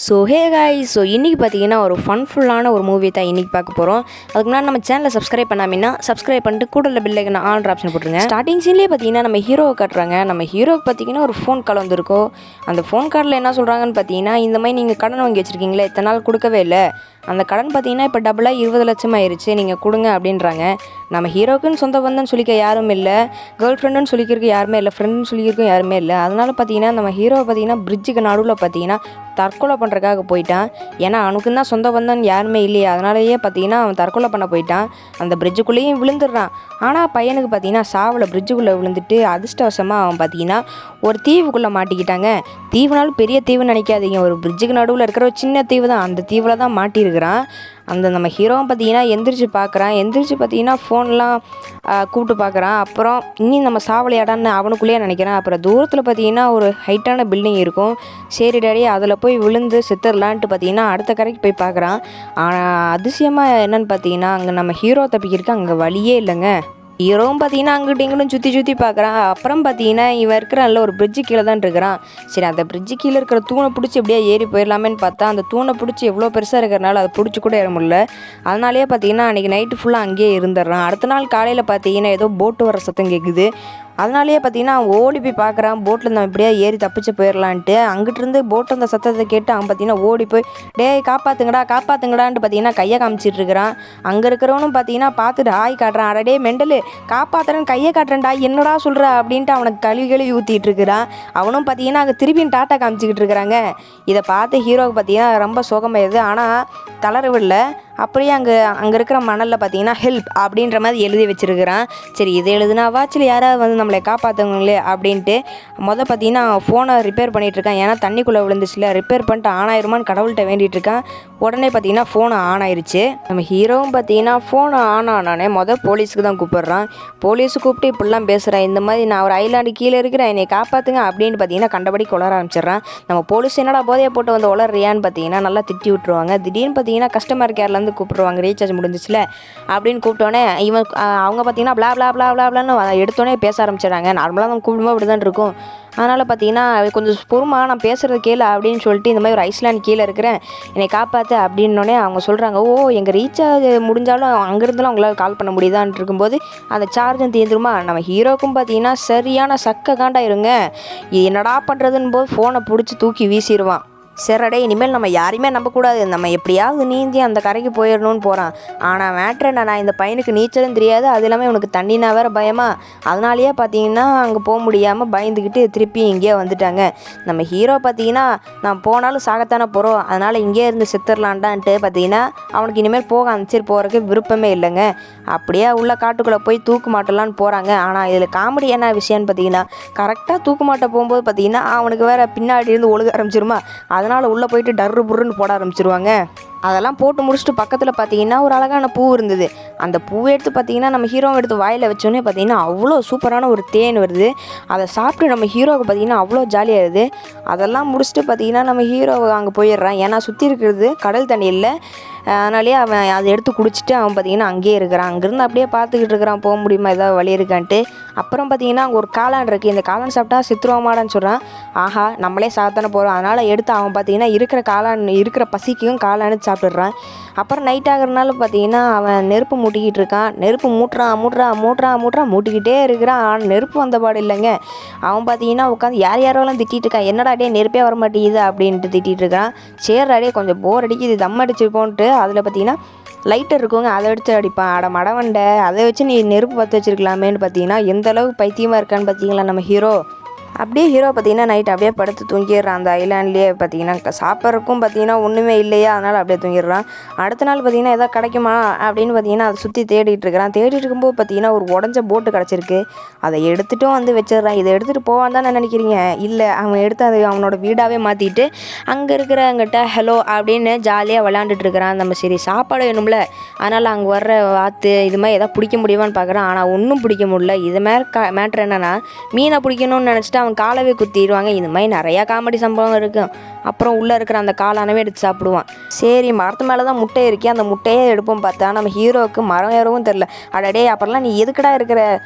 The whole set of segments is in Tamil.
ஹே காய்ஸ், இன்றைக்கி பார்த்தீங்கன்னா ஒரு ஃபன்ஃபுல்லான ஒரு மூவி தான் இன்றைக்கி பார்க்க போகிறோம். அதுக்கு முன்னாடி நம்ம சேனலை சப்ஸ்கிரைப் பண்ணாமன்னா சப்ஸ்கிரைப் பண்ணிட்டு கூட பெல் ஐக்கன் ஆல் ஆப்ஷன் போட்டுருங்க. ஸ்டார்டிங் சீன்லேயே பார்த்தீங்கன்னா நம்ம ஹீரோவை காட்டுறாங்க. நம்ம ஹீரோவுக்கு பார்த்தீங்கன்னா ஒரு ஃபோன் கால் வந்திருக்கோம். அந்த ஃபோன் கார்டில் என்ன சொல்கிறாங்கன்னு பார்த்தீங்கன்னா, இந்த மாதிரி நீங்கள் கடன் வாங்கி வச்சுருக்கீங்களே, இத்தனை நாள் கொடுக்கவே இல்லை, அந்த கடன் பார்த்தீங்கன்னா இப்போ டபுளாக 20 லட்சம் ஆயிடுச்சு, நீங்கள் கொடுங்க அப்படின்றாங்க. நம்ம ஹீரோக்குன்னு சொந்த பந்தன்னு சொல்லிக்க யாரும் இல்லை, கேர்ள் ஃப்ரெண்டுன்னு சொல்லிக்கிறதுக்கு யாருமே இல்லை, ஃப்ரெண்டுன்னு சொல்லிக்கிறதுக்கும் யாருமே இல்லை. அதனால் பார்த்தீங்கன்னா நம்ம ஹீரோவை பார்த்தீங்கன்னா பிரிட்ஜுக்கு நடுவில் பார்த்தீங்கன்னா தற்கொலை பண்ணுறதுக்காக போயிட்டான். ஏன்னா அவனுக்கு தான் சொந்த பந்தன் யாருமே இல்லையா, அதனாலேயே பார்த்தீங்கன்னா அவன் தற்கொலை பண்ண போயிட்டான். அந்த பிரிட்ஜுக்குள்ளேயும் விழுந்துடுறான். ஆனால் பையனுக்கு பார்த்தீங்கன்னா சாவில் பிரிட்ஜுக்குள்ளே விழுந்துட்டு அதிர்ஷ்டவசமாக அவன் பார்த்தீங்கன்னா ஒரு தீவுக்குள்ளே மாட்டிக்கிட்டாங்க. தீவுனாலும் பெரிய தீவுன்னு நினைக்காதீங்க, ஒரு பிரிட்ஜுக்கு நடுவில் இருக்கிற ஒரு சின்ன தீவு தான். அந்த தீவில் தான் மாட்டியிருக்கிறான். அந்த நம்ம ஹீரோவும் பார்த்தீங்கன்னா எந்திரிச்சு பார்க்குறான். எந்திரிச்சு பார்த்தீங்கன்னா ஃபோன்லாம் கூப்பிட்டு பார்க்குறான். அப்புறம் இன்னும் நம்ம சாவலையாடான்னு அவனுக்குள்ளேயே நினைக்கிறான். அப்புறம் தூரத்தில் பார்த்தீங்கன்னா ஒரு ஹைட்டான பில்டிங் இருக்கும். சரி டாடி அதில் போய் விழுந்து செத்துடலான்ட்டு பார்த்தீங்கன்னா அடுத்த கரைக்கு போய் பார்க்குறான். ஆனால் அதிசயமாக என்னன்னு பார்த்தீங்கன்னா அங்கே நம்ம ஹீரோ தப்பிக்கிறதுக்கு அங்கே வழியே இல்லைங்க. ஹீரோவும் பார்த்தீங்கன்னா அங்கிட்ட இங்கிட்டும் சுற்றி பார்க்குறான். அப்புறம் பார்த்தீங்கன்னா இவன் இருக்கிறான்ல ஒரு பிரிட்ஜு கீழே தான் இருக்கிறான். சரி அந்த பிரிட்ஜு கீழே இருக்கிற தூணை பிடிச்சி எப்படியா ஏறி போயிடலாமேன்னு பார்த்தா அந்த தூணை பிடிச்சி எவ்வளோ பெருசாக இருக்கிறனால அதை பிடிச்சி கூட ஏற முடியல. அதனாலேயே பார்த்தீங்கன்னா அன்றைக்கி நைட்டு ஃபுல்லாக அங்கேயே இருந்துடுறான். அடுத்த நாள் காலையில் பார்த்தீங்கன்னா ஏதோ போட்டு வர சத்தம் கேட்குது. அதனாலேயே பார்த்தீங்கன்னா அவன் ஓடி போய் பார்க்குறான், போட்டில் நம்ம இப்படியா ஏறி தப்பிச்சு போயிடலான்ட்டு. அங்கிட்டிருந்து போட்டு அந்த சத்தத்தை கேட்டு அவன் பார்த்தீங்கன்னா ஓடி போய் காப்பாற்றுங்கடான்ட்டு பார்த்தீங்கன்னா கையை காமிச்சிட்டு இருக்கிறான். அங்கே இருக்கிறவனும் பார்த்தீங்கன்னா பார்த்துட்டு ஆய் காட்டுறான். அடடே மெண்டலு, காப்பாற்றுறேன் கையை காட்டுறேன்டா, என்னடா சொல்கிற அப்படின்ட்டு அவனுக்கு கழுவி ஊற்றிட்டு இருக்கிறான். அவனும் பார்த்தீங்கன்னா அங்கே திருப்பியும் டாட்டா காமிச்சிக்கிட்டு இருக்கிறாங்க. இதை பார்த்து ஹீரோவுக்கு பார்த்தீங்கன்னா ரொம்ப சோகமாயிருது. ஆனால் தளரவில்லை. அப்படியே அங்கே இருக்கிற மணலில் பார்த்தீங்கன்னா ஹெல்ப் அப்படின்ற மாதிரி எழுதி வச்சுருக்கிறான். சரி இதை எழுதுனாவாச்சில் யாராவது வந்து நம்மளை காப்பாற்றுங்களே அப்படின்ட்டு பார்த்தீங்கன்னா ஃபோனை ரிப்பேர் பண்ணிகிட்ருக்கான். ஏன்னா தண்ணிக்குள்ளே விழுந்துச்சுல, ரிப்பேர் பண்ணிட்டு ஆன் ஆயிருமான்னு கடவுள்கிட்ட வேண்டிகிட்டு இருக்கான். உடனே பார்த்தீங்கன்னா ஃபோனை ஆன் ஆயிடுச்சு. நம்ம ஹீரோவும் பார்த்தீங்கன்னா ஃபோனை ஆன் ஆனானே போலீஸுக்கு தான் கூப்பிட்றான். போலீஸு கூப்பிட்டு இப்படிலாம் பேசுகிறேன், இந்த மாதிரி நான் ஒரு ஐலாண்டு கீழே இருக்கிறேன், என்னை காப்பாற்றுங்க அப்படின்னு பார்த்தீங்கன்னா கண்டபடி கொளர ஆரம்பிச்சிடுறான். நம்ம போலீஸ் என்னடா போதையை போட்டு வந்து உளறியான்னு பார்த்தீங்கன்னா நல்லா திட்டி விட்டுருவாங்க. திடீர்னு பார்த்தீங்கன்னா கஸ்டமர் கேர்லேருந்து கூப்பிடுவாங்க, ரீசார்ஜ் முடிஞ்சிச்சுல அப்படின்னு கூப்பிட்டோன்னே இவன் அவங்க பார்த்தீங்கன்னா பிளா பிளா பிளா பிளான்னு எடுத்தோடனே பேச ஆரம்பிச்சிடறாங்க. நார்மலாக நம்ம கூப்பிடும்போது அப்படி தான் இருக்கும். அதனால் பார்த்தீங்கன்னா கொஞ்சம் பொறுமா, நான் பேசுகிறது கேளு அப்படின்னு சொல்லிட்டு இந்த மாதிரி ஒரு ஐஸ்லாண்ட் கீழே இருக்கிறேன், என்னை காப்பாற்று அப்படின்னோடனே அவங்க சொல்கிறாங்க, ஓ எங்கள் ரீசார்ஜ் முடிஞ்சாலும் அங்கேருந்துலாம் அவங்களால கால் பண்ண முடியுதான்னு இருக்கும்போது அந்த சார்ஜும் தீர்ந்துருமா. நம்ம ஹீரோக்கும் பார்த்தீங்கன்னா சரியான சக்க காண்டாயிருங்க. இது என்னடா பண்ணுறதுன்னு போது ஃபோனை பிடிச்சி தூக்கி வீசிடுவான். சரிடே இனிமேல் நம்ம யாரையுமே நம்பக்கூடாது, நம்ம எப்படியாவது நீந்தி அந்த கரைக்கு போயிடணும்னு போகிறான். ஆனால் மேட்ரு நான் இந்த பையனுக்கு நீச்சலும் தெரியாது, அது இல்லாமல் இவனுக்கு தண்ணினா வேறு பயமா. அதனாலேயே பார்த்தீங்கன்னா அங்கே போக முடியாமல் பயந்துக்கிட்டு திருப்பி இங்கேயே வந்துட்டாங்க. நம்ம ஹீரோ பார்த்தீங்கன்னா நான் போனாலும் சாகத்தானே போகிறோம், அதனால் இங்கே இருந்து செத்துடலான்டான்ட்டு பார்த்தீங்கன்னா அவனுக்கு இனிமேல் போக அனுப்பிச்சிட்டு போகிறதுக்கு விருப்பமே இல்லைங்க. அப்படியே உள்ள காட்டுக்குள்ளே போய் தூக்கு மாட்டலான்னு போகிறாங்க. ஆனால் இதில் காமெடி என்ன விஷயம்னு பார்த்தீங்கன்னா கரெக்டாக தூக்கு மாட்ட போகும்போது பார்த்தீங்கன்னா அவனுக்கு வேறு பின்னாடி இருந்து ஒழுக ஆரம்பிச்சிருமா. அதனால் உள்ளே போயிட்டு டர்ரு புர்ருன்னு போட ஆரம்பிச்சிருவாங்க. அதெல்லாம் போட்டு முடிச்சுட்டு பக்கத்தில் பார்த்தீங்கன்னா ஒரு அழகான பூ இருந்தது. அந்த பூவை எடுத்து பார்த்தீங்கன்னா நம்ம ஹீரோவை எடுத்து வாயில் வச்சோன்னே பார்த்தீங்கன்னா அவ்வளோ சூப்பரான ஒரு தேன் வருது. அதை சாப்பிட்டு நம்ம ஹீரோவுக்கு பார்த்தீங்கன்னா அவ்வளோ ஜாலியாக இருக்குது. அதெல்லாம் முடிச்சுட்டு பார்த்தீங்கன்னா நம்ம ஹீரோ அங்கே போயிடுறான். ஏன்னா சுற்றி இருக்கிறது கடல் தண்ணி இல்லை, அதனாலேயே அவன் அதை எடுத்து குடிச்சிட்டு அவன் பார்த்தீங்கன்னா அங்கேயே இருக்கிறான். அங்கேருந்து அப்படியே பார்த்துக்கிட்டு இருக்கிறான், போக முடியுமா ஏதாவது வழி இருக்கான்ட்டு. அப்புறம் பார்த்தீங்கன்னா அங்கே ஒரு காளான் இருக்குது, இந்த காளான் சாப்பிட்டா சித்துருவாமாடான்னு சொல்கிறான். ஆஹா நம்மளே சாப்பிட்டானே போகிறோம், அதனால் எடுத்து அவன் பார்த்தீங்கன்னா இருக்கிற பசிக்கும் காளான்னு சாப்பிட்றான். அப்புறம் நைட் ஆகிறதுனால பார்த்தீங்கன்னா அவன் நெருப்பு மூட்டிக்கிட்டு இருக்கான். நெருப்பு மூட்டிக்கிட்டே இருக்கிறான். ஆனால் நெருப்பு வந்த பாடு இல்லைங்க. அவன் பார்த்தீங்கன்னா உட்காந்து யாரோலாம் திட்டிகிட்டு இருக்கான், என்னடா டே நெருப்பே வர மாட்டேங்குது அப்படின்ட்டு திட்டிகிட்டு இருக்கான். சேர்றாடே கொஞ்சம் போர் அடிக்குது, தம் அடிச்சுப்போன்ட்டு அதில் பார்த்தீங்கன்னா லைட்டர் இருக்குங்க, அதை எடுத்து அடிப்பான். மடவண்டை அதை வச்சு நீ நெருப்பு பற்ற வச்சுருக்கலாமேன்னு பார்த்தீங்கன்னா எந்த அளவுக்கு பைத்தியமாக இருக்கான்னு பார்த்தீங்களா நம்ம ஹீரோ. அப்படியே ஹீரோ பார்த்தீங்கன்னா நைட் அப்படியே படுத்து தூங்கிடுறான். அந்த ஐலாண்ட்லேயே பார்த்தீங்கன்னா சாப்பிட்றதுக்கும் பார்த்தீங்கன்னா ஒன்றுமே இல்லையா, அதனால் அப்படியே தூங்கிடுறான். அடுத்த நாள் பார்த்தீங்கன்னா எதாவது கிடைக்குமா அப்படின்னு பார்த்தீங்கன்னா அதை சுற்றி தேடிட்டு இருக்கிறான். தேடிட்டு இருக்கும்போது பார்த்தீங்கன்னா ஒரு உடஞ்ச போட்டு கிடச்சிருக்கு. அதை எடுத்துகிட்டும் வந்து வச்சிடுறான். இதை எடுத்துகிட்டு போவான் தான் நினைக்கிறீங்க, இல்லை அவன் எடுத்து அதை அவனோட வீடாகவே மாற்றிட்டு அங்கே இருக்கிறவங்கிட்ட ஹலோ அப்படின்னு ஜாலியாக விளாண்டுட்டு இருக்கிறான். நம்ம சரி சாப்பாடு வேணும்ல, அதனால் அங்கே வர்ற வாத்து இது மாதிரி எதாவது பிடிக்க முடியுமான்னு பார்க்குறான். ஆனால் ஒன்றும் பிடிக்க முடியல. இது மேட்ரு என்னென்னா மீனை பிடிக்கணும்னு நினச்சிட்டு அவன் காலவே குத்திடுவாங்க. இந்த மாதிரி நிறையா காமெடி சம்பவம் இருக்கும். அப்புறம் உள்ளே இருக்கிற அந்த காளானவே எடுத்து சாப்பிடுவான். சரி மரத்து மேலே தான் முட்டை இருக்கே, அந்த முட்டையே எடுப்போம் பார்த்தா நம்ம ஹீரோவுக்கு மரம் ஏறவும் தெரில. அடடே அப்புறம்லாம் நீ எதுக்கடா இருக்கிற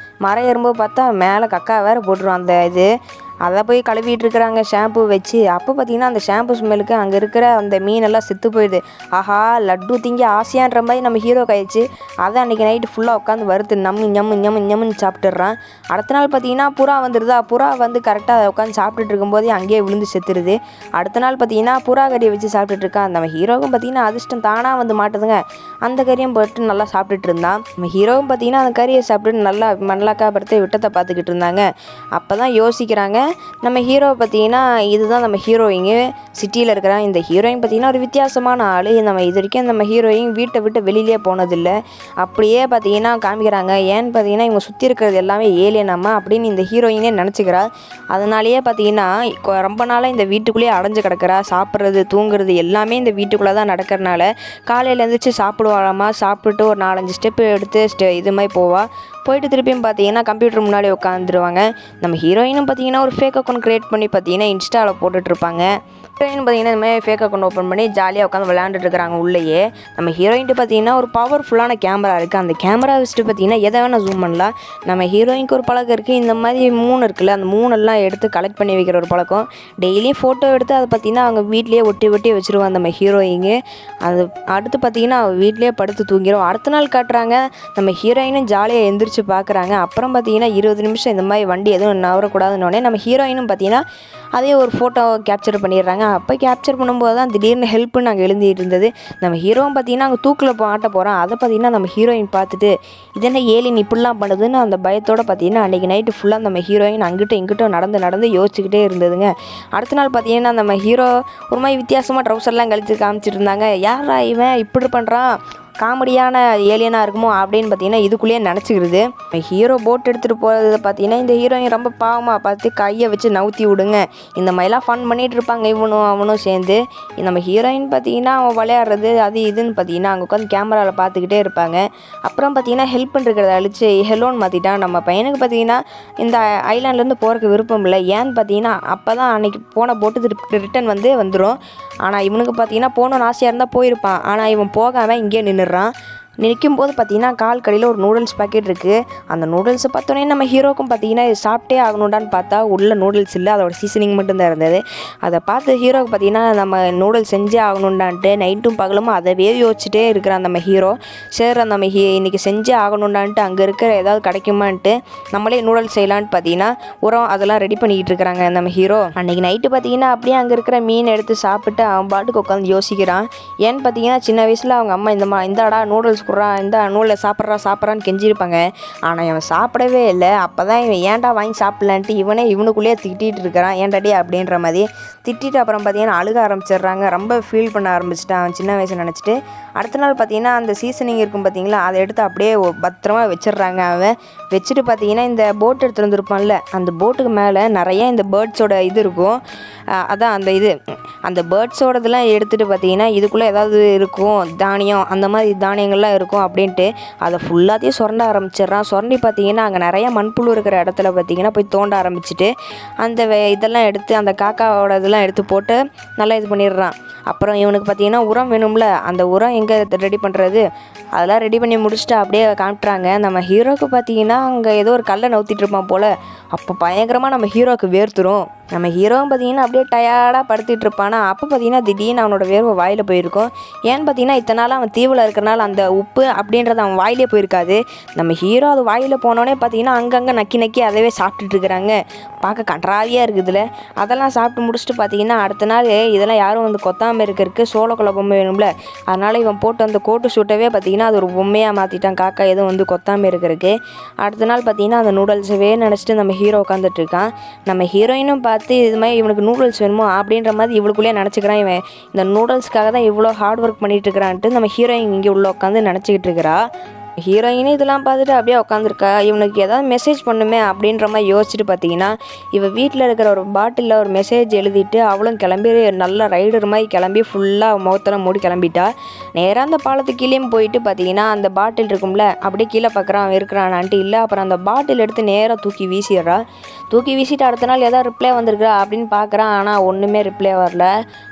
மரம் ஏறும்போது பார்த்தா மேலே கக்கா வேறு போட்டுருவான். அந்த இது அதை போய் கழுவிட்டு இருக்கிறாங்க ஷாம்பு வச்சு. அப்போ பார்த்தீங்கன்னா அந்த ஷாம்பு ஸ்மெல்லுக்கு அங்கே இருக்கிற அந்த மீனெல்லாம் செத்து போயிடுது. ஆஹா, லட்டு திங்க ஆசையான்ற மாதிரி நம்ம ஹீரோ ஆயிடுச்சு. அதை அன்றைக்கி நைட்டு ஃபுல்லாக உட்காந்து வறுத்து ஞம்முன்னு சாப்பிட்டுடுறான். அடுத்த நாள் பார்த்தீங்கன்னா புறா வந்துடுதா. புறா வந்து கரெக்டாக உட்காந்து சாப்பிட்டுட்டு இருக்கும்போதே அங்கேயே விழுந்து செத்துருது. அடுத்த நாள் பார்த்தீங்கன்னா புறா கறியை வச்சு சாப்பிட்டுட்டு இருக்கான். நம்ம ஹீரோவும் பார்த்தீங்கன்னா அதிர்ஷ்டம் தானாக வந்து மாட்டுதுங்க. அந்த கறியும் போட்டு நல்லா சாப்பிட்டுட்டு இருந்தான். நம்ம ஹீரோவும் பார்த்தீங்கன்னா அந்த கறியை சாப்பிட்டு நல்லா மல்லாக்கா படுத்து விட்டத்தை பார்த்துக்கிட்டு இருந்தாங்க. அப்போ தான் யோசிக்கிறாங்க, நம்ம ஹீரோவை பார்த்தீங்கன்னா இதுதான் நம்ம ஹீரோயிங்கு சிட்டியில் இருக்கிறான். இந்த ஹீரோயின் பார்த்தீங்கன்னா ஒரு வித்தியாசமான ஆள். நம்ம இது வரைக்கும் நம்ம ஹீரோயின் வீட்டை விட்டு வெளியிலே போனதில்லை. அப்படியே பார்த்தீங்கன்னா காமிக்கிறாங்க. ஏன்னு பார்த்தீங்கன்னா இவங்க சுற்றி இருக்கிறது எல்லாமே ஏலியனாமா அப்படின்னு இந்த ஹீரோயினே நினச்சிக்கிறா. அதனாலேயே பார்த்தீங்கன்னா ரொம்ப நாளாக இந்த வீட்டுக்குள்ளேயே அடைஞ்சு கிடக்கிறா. சாப்பிட்றது தூங்குறது எல்லாமே இந்த வீட்டுக்குள்ளே தான் நடக்கிறனால காலையில் எழுந்திரிச்சு சாப்பிடுவாளாமா. சாப்பிட்டு ஒரு 4-5 ஸ்டெப்பு எடுத்து இது மாதிரி போயிட்டு திருப்பியும் பார்த்தீங்கன்னா கம்ப்யூட்டர் முன்னாடி உட்காந்துருவாங்க. நம்ம ஹீரோயினும் பார்த்தீங்கன்னா ஒரு ஃபேக் அக்கௌண்ட் க்ரியேட் பண்ணி பார்த்தீங்கன்னா இன்ஸ்டாவில் போட்டுட்ருப்பாங்க. ஹீரோயின் பார்த்தீங்கன்னா இந்த மாதிரி ஃபேக் அக்கௌண்ட் ஓப்பன் பண்ணி ஜாலியாக உட்காந்து விளையாண்டுட்டு இருக்கிறாங்க உள்ளேயே. நம்ம ஹீரோயின்ட்டு பார்த்தீங்கன்னா ஒரு பவர்ஃபுல்லான கேமரா இருக்குது. அந்த கேமரா வச்சுட்டு பார்த்தீங்கன்னா எதை வேணால் ஜூம் பண்ணலாம். நம்ம ஹீரோயினுக்கு ஒரு பழக்கம் இருக்குது. இந்த மாதிரி 3 இருக்குல்ல, அந்த 3 எடுத்து கலெக்ட் பண்ணி வைக்கிற ஒரு பழக்கம். டெய்லியும் ஃபோட்டோ எடுத்து அதை பார்த்தீங்கன்னா அவங்க வீட்லேயே ஒட்டி வச்சுருவாங்க நம்ம ஹீரோயிங்கு. அது அடுத்து பார்த்தீங்கன்னா வீட்லேயே படுத்து தூங்கிடும். அடுத்த நாள் காட்டுறாங்க, நம்ம ஹீரோயினும் ஜாலியாக எந்திரிச்சு பார்க்குறாங்க. அப்புறம் பார்த்தீங்கன்னா 20 நிமிஷம் இந்த மாதிரி வண்டி எதுவும் நவரக்கூடாதுன்னொடனே நம்ம ஹீரோயினும் பார்த்தீங்கன்னா அதே ஒரு ஃபோட்டோ கேப்சர் பண்ணிடுறாங்க. அப்போ கேப்சர் பண்ணும்போது தான் திடீர்னு ஹெல்ப்னு அங்கே எழுந்திட்டு இருந்தது. நம்ம ஹீரோவும் பார்த்தீங்கன்னா அங்கே தூக்கில் மாட்ட போகிறான். அதை பார்த்தீங்கன்னா நம்ம ஹீரோயின் பார்த்துட்டு இது என்ன ஏலியன் இப்படிலாம் பண்ணுதுன்னு அந்த பயத்தோடு பார்த்தீங்கன்னா அன்றைக்கி நைட்டு ஃபுல்லாக நம்ம ஹீரோயின் அங்கிட்டும் இங்கிட்டும் நடந்து யோசிச்சுக்கிட்டே இருந்ததுங்க. அடுத்த நாள் பார்த்தீங்கன்னா நம்ம ஹீரோ ஒரு மாதிரி வித்தியாசமாக ட்ரௌசர்லாம் கழிச்சு காமிச்சிட்டு இருந்தாங்க. யாரா இவன் இப்படி பண்ணுறான், காமெடியான ஏலியனாக இருக்குமோ அப்படின்னு பார்த்தீங்கன்னா இதுக்குள்ளேயே நினச்சிக்கிறது. ஹீரோ போட் எடுத்துகிட்டு போகிறத பார்த்தீங்கன்னா இந்த ஹீரோயின் ரொம்ப பாவமாக பார்த்து கையை வச்சு நவுத்தி விடுங்க. இந்த மாதிரிலாம் ஃபன் பண்ணிகிட்டு இருப்பாங்க அவனும் சேர்ந்து. நம்ம ஹீரோயின் பார்த்தீங்கன்னா அவன் விளையாடுறது அது இதுன்னு பார்த்தீங்கன்னா அங்கே உட்காந்து கேமராவில் பார்த்துக்கிட்டே இருப்பாங்க. அப்புறம் பார்த்தீங்கன்னா ஹெல்ப் பண்ணுறத அழிச்சு ஹெலோன்னு மாற்றிட்டான். நம்ம பையனுக்கு பார்த்தீங்கன்னா இந்த ஐலாண்ட்லேருந்து போகிறதுக்கு விருப்பம் இல்லை. ஏன்னு பார்த்தீங்கன்னா அப்போ தான் அன்றைக்கி போன போட்டு ரிட்டன் வந்துடும். ஆனால் இவனுக்கு பார்த்தீங்கன்னா போகணுன்னு ஆசையாக இருந்தால் போயிருப்பான். ஆனால் இவன் போகாமல் இங்கே நிற்கும்போது பார்த்தீங்கன்னா கால் கடையில் ஒரு நூடுல்ஸ் பாக்கெட் இருக்குது. அந்த நூடுல்ஸை பார்த்தோன்னே நம்ம ஹீரோக்கும் பார்த்தீங்கன்னா இது சாப்பிட்டே ஆகணுண்டான்னு பார்த்தா உள்ள நூடுல்ஸ் இல்லை, அதோட சீசனிங் மட்டும்தான் இருந்தது. அதை பார்த்து ஹீரோக்கு பார்த்தீங்கன்னா நம்ம நூடுல்ஸ் செஞ்சே ஆகணுண்டான்ட்டு நைட்டும் பகலும் அதவே யோசிச்சுட்டே இருக்கிறான் நம்ம ஹீரோ. சரி நம்ம இன்றைக்கி செஞ்சே ஆகணுண்டான்ட்டு அங்கே இருக்கிற ஏதாவது கிடைக்குமான்ட்டு நம்மளே நூடுல்ஸ் செய்யலான்ட்டு பார்த்தீங்கன்னா உரம் அதெல்லாம் ரெடி பண்ணிக்கிட்டு இருக்கிறாங்க நம்ம ஹீரோ. அன்றைக்கி நைட்டு பார்த்தீங்கன்னா அப்படியே அங்கே இருக்கிற மீன் எடுத்து சாப்பிட்டு அவன் பாட்டுக்கு உட்காந்து யோசிக்கிறான். ஏன்னு பார்த்தீங்கன்னா சின்ன வயசில் அவங்க அம்மா இந்தாடா நூடுல்ஸ் இந்த நூலில் சாப்பிட்றான்னு கெஞ்சிருப்பாங்க. ஆனால் இவன் சாப்பிடவே இல்லை. அப்போ தான் இவன் ஏன்டா வாங்கி சாப்பிட்லான்ட்டு இவனுக்குள்ளேயே திட்டிகிட்டு இருக்கிறான். ஏன்டாடி அப்படின்ற மாதிரி திட்டிட்டு அப்புறம் பார்த்தீங்கன்னா அழுக ஆரம்பிச்சிடுறாங்க. ரொம்ப ஃபீல் பண்ண ஆரம்பிச்சிட்டான் அவன் சின்ன வயசு நினச்சிட்டு. அடுத்த நாள் பார்த்தீங்கன்னா அந்த சீசனிங் இருக்கும் பார்த்தீங்களா, அதை எடுத்து அப்படியே பத்திரமா வச்சிடுறாங்க. அவன் வச்சுட்டு பார்த்தீங்கன்னா இந்த போட் எடுத்துகிட்டு வந்துருப்பான்ல, அந்த போட்டுக்கு மேலே நிறைய இந்த பேர்ட்ஸோட இது இருக்கும். அதான் அந்த பேர்ட்ஸோடதெல்லாம் எடுத்துகிட்டு பார்த்தீங்கன்னா இதுக்குள்ளே ஏதாவது இருக்கும் தானியம், அந்த மாதிரி தானியங்கள்லாம் இருக்கும் அப்படின்ட்டு அதை ஃபுல்லாத்தையும் சுரண்ட ஆரம்பிச்சிடுறான். சுரண்டி பார்த்தீங்கன்னா அங்கே நிறையா மண்புழு இருக்கிற இடத்துல பார்த்தீங்கன்னா போய் தோண்ட ஆரம்பிச்சுட்டு அந்த இதெல்லாம் எடுத்து அந்த காக்காவோட இதெல்லாம் எடுத்து போட்டு நல்லா இது பண்ணிடுறான். அப்புறம் இவனுக்கு பார்த்தீங்கன்னா உரம் வேணும்ல, அந்த உரம் எங்கே ரெடி பண்ணுறது, அதெல்லாம் ரெடி பண்ணி முடிச்சுட்டு அப்படியே காமிட்டுறாங்க. நம்ம ஹீரோவுக்கு பார்த்தீங்கன்னா அங்கே ஏதோ ஒரு கல்லை நவுத்திட்டு இருப்பான் போல். அப்போ பயங்கரமாக நம்ம ஹீரோவுக்கு வேர்த்துரும். நம்ம ஹீரோவும் பார்த்தீங்கன்னா அப்படியே டயர்டாக படுத்திட்டு இருப்பானா. அப்போ பார்த்தீங்கன்னா திடீர்னு அவனோட வேர்வை வாயில் போயிருக்கும். ஏன்னு பார்த்தீங்கன்னா இத்தனை நாள் அவன் தீவில் இருக்கிறனால அந்த உப்பு அப்படின்றது அவன் வாயிலே போயிருக்காது. நம்ம ஹீரோ அது வாயில் போனோடனே பார்த்தீங்கன்னா அங்கங்கே நக்கி அதவே சாப்பிட்டுட்டு இருக்கிறாங்க. பார்க்க கன்றாவியாக இருக்குதுல. அதெல்லாம் சாப்பிட்டு முடிச்சுட்டு பார்த்தீங்கன்னா அடுத்த நாள் இதெல்லாம் யாரும் கொத்தாமல் இருக்கிறதுக்கு சோளக்குள்ள பொம்மை வேணும்ல, அதனால் இவன் போட்டு அந்த கோட்டு சூட்டவே பார்த்தீங்கன்னா அது ஒரு பொம்மையாக மாற்றிட்டான். காக்கா எதுவும் கொத்தாமல் இருக்கிறதுக்கு. அடுத்த நாள் பார்த்தீங்கன்னா அந்த நூடுல்ஸவே நினச்சிட்டு நம்ம ஹீரோ உட்காந்துட்டு இருக்கான். நம்ம ஹீரோயினும் பார்த்து இது மாதிரி இவனுக்கு நூடுல்ஸ் வேணுமோ அப்படின்ற மாதிரி இவளுக்குள்ளேயே நினச்சிக்கிறான். இவன் இந்த நூடுல்ஸ்க்காக தான் இவ்வளோ ஹார்ட் ஒர்க் பண்ணிகிட்டு இருக்கிறான்ட்டு நம்ம ஹீரோயின் இங்கே உள்ள உட்காந்து நினச்சிக்கிட்டு இருக்கிறா. ஹீரோயினே இதெல்லாம் பார்த்துட்டு அப்படியே உட்காந்துருக்கா. இவனுக்கு ஏதாவது மெசேஜ் பண்ணுமே அப்படின்ற மாதிரி யோசிச்சுட்டு பார்த்தீங்கன்னா இவள் வீட்டில் இருக்கிற ஒரு பாட்டிலில் ஒரு மெசேஜ் எழுதிட்டு அவளும் கிளம்பி நல்ல ரைடர் மாதிரி கிளம்பி ஃபுல்லாக முகத்தெல்லாம் மூடி கிளம்பிட்டா. நேராக அந்த பாலத்துக்கு கீழேயும் போயிட்டு பார்த்தீங்கன்னா அந்த பாட்டில் இருக்கும்ல, அப்படியே கீழே பார்க்குறான் அவன் இருக்கிறானான்ட்டு இல்லை. அப்புறம் அந்த பாட்டில் எடுத்து நேராக தூக்கி வீசிடுறா. தூக்கி வீசிட்டு அடுத்த நாள் ஏதாவது ரிப்ளை வந்திருக்கா அப்படின்னு பார்க்குறான். ஆனால் ஒன்றுமே ரிப்ளை வரல.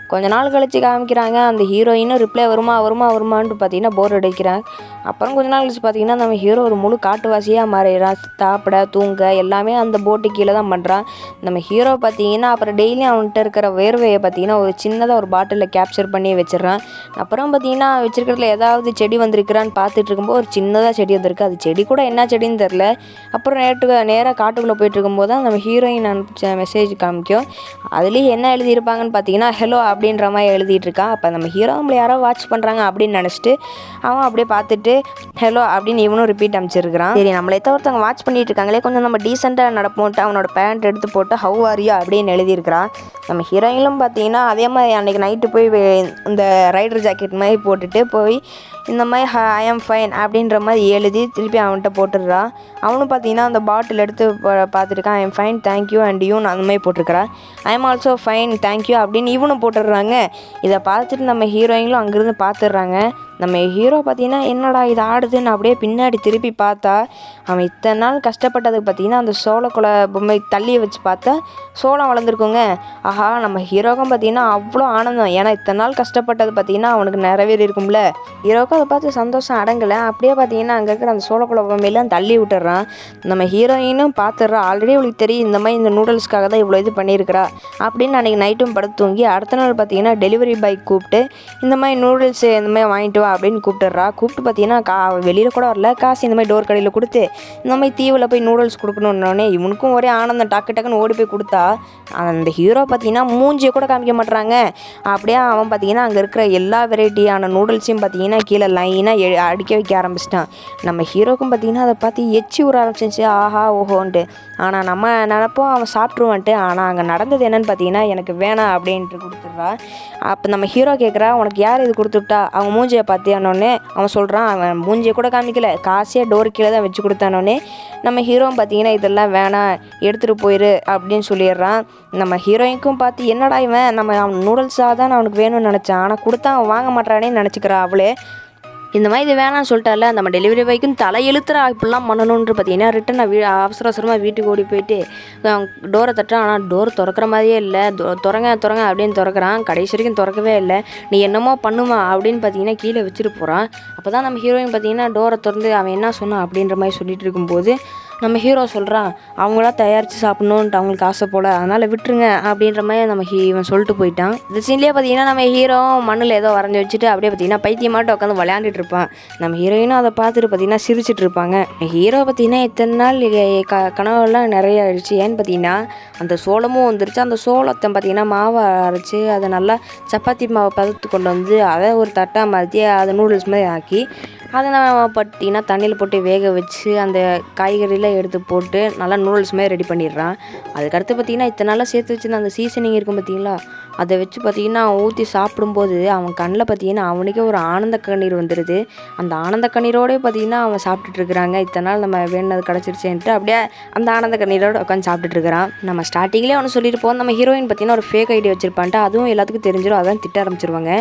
கொஞ்ச நாள் கழிச்சு காமிக்கிறாங்க அந்த ஹீரோயினும் ரிப்ளை வருமான்ட்டு பார்த்தீங்கன்னா போர் அடிக்கிறாங்க. அப்புறம் கொஞ்ச நாள் கழிச்சு பார்த்தீங்கன்னா நம்ம ஹீரோ ஒரு முழு காட்டுவாசியாக மாறிடுறான். சாப்பிட தூங்க எல்லாமே அந்த போட்டு கீழே தான் பண்ணுறான். நம்ம ஹீரோ பார்த்தீங்கன்னா அப்புறம் டெய்லியும் அவன்கிட்ட இருக்கிற வேர்வையை பார்த்தீங்கன்னா ஒரு சின்னதாக ஒரு பாட்டிலில் கேப்சர் பண்ணி வச்சிடறான். அப்புறம் பார்த்தீங்கன்னா வச்சிருக்கிறதுல ஏதாவது செடி வந்திருக்கிறான்னு பார்த்துட்டு இருக்கும்போது ஒரு சின்னதாக செடி வந்திருக்கு. அது செடி கூட என்ன செடின்னு தெரில. அப்புறம் நேராக காட்டுக்குள்ளே போயிட்டு இருக்கும்போது தான் நம்ம ஹீரோயின் அனுப்பிச்ச மெசேஜ் காமிக்கும். அதுலேயும் என்ன எழுதியிருப்பாங்கன்னு பார்த்தீங்கன்னா ஹலோ அப்படின்ற மாதிரி எழுதிட்டு இருக்கான். அப்போ நம்ம ஹீரோ நம்மளை யாரோ வாட்ச் பண்ணுறாங்க அப்படின்னு நினச்சிட்டு அவன் அப்படியே பார்த்துட்டு ஹலோ அப்படின்னு இவனும் ரிப்பீட் அமைச்சிருக்கிறான். சரி நம்மளை ஒருத்தவங்க வாட்ச் பண்ணிட்டு இருக்காங்களே, கொஞ்சம் நம்ம டீசெண்டாக நடப்போன்ட்டு அவனோட பேண்ட் எடுத்து போட்டு ஹவ் ஆர் யூ அப்படின்னு எழுதியிருக்கிறான். நம்ம ஹீரோயினும் பார்த்தீங்கன்னா அதே மாதிரி அன்றைக்கி நைட்டு போய் இந்த ரைடர் ஜாக்கெட் மாதிரி போட்டுட்டு போய் இந்த மாதிரி ஐ ஆம் ஃபைன் அப்படின்ற மாதிரி எழுதி திருப்பி அவன்கிட்ட போட்டுடுறான். அவனும் பார்த்தீங்கன்னா அந்த பாட்டில் எடுத்து பார்த்துருக்கான். I am fine thank you and யூன்னு அந்த மாதிரி போட்டிருக்கிறான். I am also fine thank you அப்படின்னு இவனும் போட்டுடுறாங்க. இதை பார்த்துட்டு நம்ம ஹீரோயினும் அங்கேருந்து பார்த்துடுறாங்க. நம்ம ஹீரோ பார்த்தீங்கன்னா என்னடா இது ஆடுதுன்னு அப்படியே பின்னாடி திருப்பி பார்த்தா அவன் இத்தனை நாள் கஷ்டப்பட்டதுக்கு பார்த்தீங்கன்னா அந்த சோளக்குலை பொம்மை தள்ளியை வச்சு பார்த்தா சோளம் வளர்ந்துருக்குங்க. ஆஹா நம்ம ஹீரோக்கும் பார்த்தீங்கன்னா அவ்வளோ ஆனந்தம். ஏன்னா இத்தனை நாள் கஷ்டப்பட்டது பார்த்தீங்கன்னா அவனுக்கு நிறைவேறி இருக்கும்ல. ஹீரோக்கும் அதை பார்த்து சந்தோஷம் அடங்கலை. அப்படியே பார்த்தீங்கன்னா அங்கே இருக்கிற அந்த சோளக்குலை பொம்மையெல்லாம் தள்ளி விட்டுறான். நம்ம ஹீரோயினும் பார்த்துட்றா. ஆல்ரெடி அவளுக்கு தெரியும் இந்த மாதிரி இந்த நூடுல்ஸ்க்காக தான் இவ்வளோ இது பண்ணியிருக்கிறா அப்படின்னு அன்றைக்கி நைட்டும் படுத்து தூங்கி அடுத்த நாள் பார்த்தீங்கன்னா டெலிவரி பாய் கூப்பிட்டு இந்த மாதிரி நூடுல்ஸ் இந்த மாதிரி வாங்கிட்டு அப்படின்னு கூப்பிட்டுறா. கூப்பிட்டு பார்த்தீங்கன்னா வெளியில் கூட வரல, காசு இந்த மாதிரி டோர் கடையில் கொடுத்து இந்த மாதிரி தீவில் போய் நூடுல்ஸ் கொடுக்கணுன்னே இவனுக்கும் ஒரே ஆனந்தம். டக்குன்னு ஓடி போய் கொடுத்தா அந்த ஹீரோ பார்த்தீங்கன்னா மூஞ்சியை கூட காமிக்க மாட்டுறாங்க. அப்படியே அவன் பார்த்தீங்கன்னா அங்கே இருக்கிற எல்லா வெரைட்டியான நூடுல்ஸையும் பார்த்தீங்கன்னா கீழே லைனாக அடிக்க வைக்க ஆரம்பிச்சிட்டான். நம்ம ஹீரோக்கும் பார்த்தீங்கன்னா அதை பார்த்து எச்சி ஊற ஆரம்பிச்சிச்சு. ஆஹா ஓஹோன்ட்டு. ஆனால் நம்ம நினப்போம் அவன் சாப்பிட்ருவான்ட்டு. ஆனால் அங்கே நடந்தது என்னன்னு பார்த்தீங்கன்னா எனக்கு வேணாம் அப்படின்ட்டு கொடுத்துட்றா. அப்போ நம்ம ஹீரோ கேட்குறா உனக்கு யார் இது கொடுத்துட்டா? அவன் மூஞ்சியை பார்த்தியானோடனே அவன் சொல்கிறான் அவன் மூஞ்சியை கூட காமிக்கல, காசே டோர் கீழே தான் வச்சு கொடுத்தானோடனே நம்ம ஹீரோவும் பார்த்தீங்கன்னா இதெல்லாம் வேணாம் எடுத்துகிட்டு போயிரு அப்படின்னு சொல்லிடுறான். நம்ம ஹீரோயினுக்கும் பார்த்து என்னடா இவன் நம்ம அவன் நூடுல்ஸாக தான் அவனுக்கு வேணும்னு நினச்சான், ஆனால் கொடுத்தா அவன் வாங்க மாட்டானேன்னு நினச்சிக்கிறா அவளே. இந்த மாதிரி இது வேணான்னு சொல்லிட்டால நம்ம டெலிவரி பாய்க்கும் தலையெழுத்துறா இப்படிலாம் பண்ணணுன்ட்டு பார்த்தீங்கன்னா ரிட்டன் நான் அவசரமாக வீட்டுக்கு ஓடி போயிட்டு டோரை தட்டுறான். ஆனால் டோர் திறக்கிற மாதிரியே இல்லை. திறங்க அப்படின்னு திறக்கிறான். கடைசி வரைக்கும் திறக்கவே இல்லை. நீ என்னமோ பண்ணுமா அப்படின்னு பார்த்தீங்கன்னா கீழே வச்சுட்டு போகிறான். அப்போ தான் நம்ம ஹீரோயின் பார்த்தீங்கன்னா டோரை திறந்து அவன் என்ன சொன்னான் அப்படின்ற மாதிரி சொல்லிட்டு இருக்கும்போது நம்ம ஹீரோ சொல்கிறான் அவங்களா தயாரித்து சாப்பிட்ணுன்ட்டு அவங்களுக்கு ஆசை போல், அதனால் விட்டுருங்க அப்படின்ற மாதிரி நம்ம இவன் சொல்லிட்டு போயிட்டான். இந்த சீன்லேயே பார்த்தீங்கன்னா நம்ம ஹீரோ மண்ணில் ஏதோ வரைஞ்சி வச்சுட்டு அப்படியே பார்த்தீங்கன்னா பைத்தியமாட்டு உட்காந்து விளையாண்டுட்டு இருப்பான். நம்ம ஹீரோயினும் அதை பார்த்துட்டு பார்த்தீங்கன்னா சிரிச்சிட்டு இருப்பாங்க. ஹீரோ பார்த்தீங்கன்னா இத்தனை நாள் கனவுலாம் நிறைய ஆயிடுச்சு. ஏன்னு பார்த்தீங்கன்னா அந்த சோளமும் வந்துருச்சு. அந்த சோளத்தை பார்த்தீங்கன்னா மாவை அரைச்சி அதை நல்லா சப்பாத்தி மாவை பதத்து கொண்டு வந்து அதை ஒரு தட்டாக மாற்றி அதை நூடுல்ஸ் மாதிரி ஆக்கி அதை நம்ம பார்த்தீங்கன்னா தண்ணியில் போட்டு வேக வச்சு அந்த காய்கறிலாம் எடுத்து போட்டு நல்லா நூடுல்ஸ் மாதிரி ரெடி பண்ணிடுறான். அதுக்கடுத்து பார்த்திங்கன்னா இத்தனை நாளாக சேர்த்து வச்சுருந்த அந்த சீசனிங் இருக்கும் பார்த்திங்களா, அதை வச்சு பார்த்திங்கன்னா ஊற்றி சாப்பிடும்போது அவன் கண்ணில் பார்த்திங்கன்னா அவனுக்கே ஒரு ஆனந்த கண்ணீர் வந்துடுது. அந்த ஆனந்த கண்ணீரோடய பார்த்திங்கன்னா அவன் சாப்பிட்டுட்ருக்குறாங்க. இத்தனை நாள் நம்ம வேணுனது கிடச்சிருச்சேன்ட்டு அப்படியே அந்த ஆனந்த கண்ணீரோடு உட்காந்து சாப்பிட்டுட்ருக்கிறான். நம்ம ஸ்டார்டிங்லேயே அவனு சொல்லியிருப்போம் நம்ம ஹீரோயின் பார்த்திங்கன்னா ஒரு ஃபேக் ஐடி வச்சுருப்பான்ட்டு, அதுவும் எல்லாத்துக்கும் தெரிஞ்சிடும். அதான் திட்ட ஆரம்பிச்சிருவாங்க.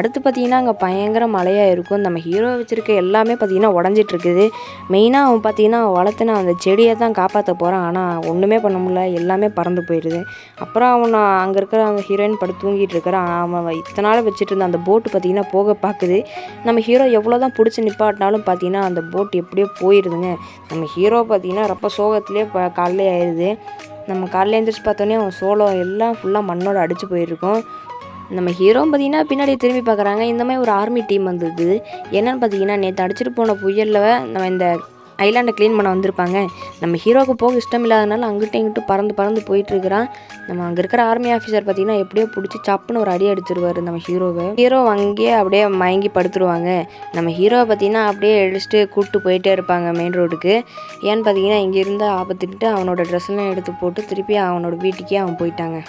அடுத்து பார்த்திங்கன்னா அங்கே பயங்கர மழையாக இருக்கும். நம்ம ஹீரோ வச்சுருக்க எல்லாமே பார்த்திங்கன்னா உடஞ்சிட்ருக்குது. மெயினாக அவன் பார்த்திங்கன்னா வளர்த்துனா அந்த செடியை தான் காப்பாற்ற போகிறான். ஆனால் ஒன்றுமே பண்ண முடியல, எல்லாமே பறந்து போயிடுது. அப்புறம் அவனை அங்கே இருக்கிற அந்த ஹீரோயின் படுத்து தூங்கிட்டு இருக்கிறான். அவன் இத்தனை நாள் வச்சுட்டு இருந்த அந்த போட்டு பார்த்திங்கன்னா போக பார்க்குது. நம்ம ஹீரோ எவ்வளோ தான் பிடிச்சி நிப்பாட்டினாலும் பார்த்திங்கன்னா அந்த போட்டு எப்படியோ போயிடுதுங்க. நம்ம ஹீரோ பார்த்திங்கன்னா ரொம்ப சோகத்துலேயே காலையிலே ஆயிடுது. நம்ம காலையில் எழுந்திரிச்சு பார்த்தோன்னே அவன் சோளம் எல்லாம் ஃபுல்லாக மண்ணோட அடித்து போயிருக்கும். நம்ம ஹீரோ பார்த்திங்கன்னா பின்னாடி திரும்பி பார்க்குறாங்க. இந்த மாதிரி ஒரு ஆர்மி டீம் வந்தது. என்னென்னு பார்த்தீங்கன்னா நேற்று அடிச்சுட்டு போன புயலில் நம்ம இந்த ஐலாண்டை க்ளீன் பண்ண வந்திருப்பாங்க. நம்ம ஹீரோவுக்கு போக இஷ்டம் இல்லாதனால அங்கிட்ட இங்கிட்ட பறந்து போயிட்டுருக்கிறான். நம்ம அங்கே இருக்கிற ஆர்மி ஆஃபீஸர் பார்த்திங்கன்னா எப்படியோ பிடிச்சி சப்புன்னு ஒரு அடி அடிச்சிருவார் நம்ம ஹீரோவை. ஹீரோ அங்கேயே அப்படியே மயங்கி படுத்துருவாங்க. நம்ம ஹீரோவை பார்த்திங்கன்னா அப்படியே எடுத்துட்டு கூப்பிட்டு போயிட்டே இருப்பாங்க மெயின் ரோடுக்கு. ஏன்னு பார்த்தீங்கன்னா இங்கே இருந்த ஆபத்துக்கிட்டு அவனோட ட்ரெஸ்ஸெல்லாம் எடுத்து போட்டு திருப்பி அவனோட வீட்டுக்கே அவன் போயிட்டாங்க.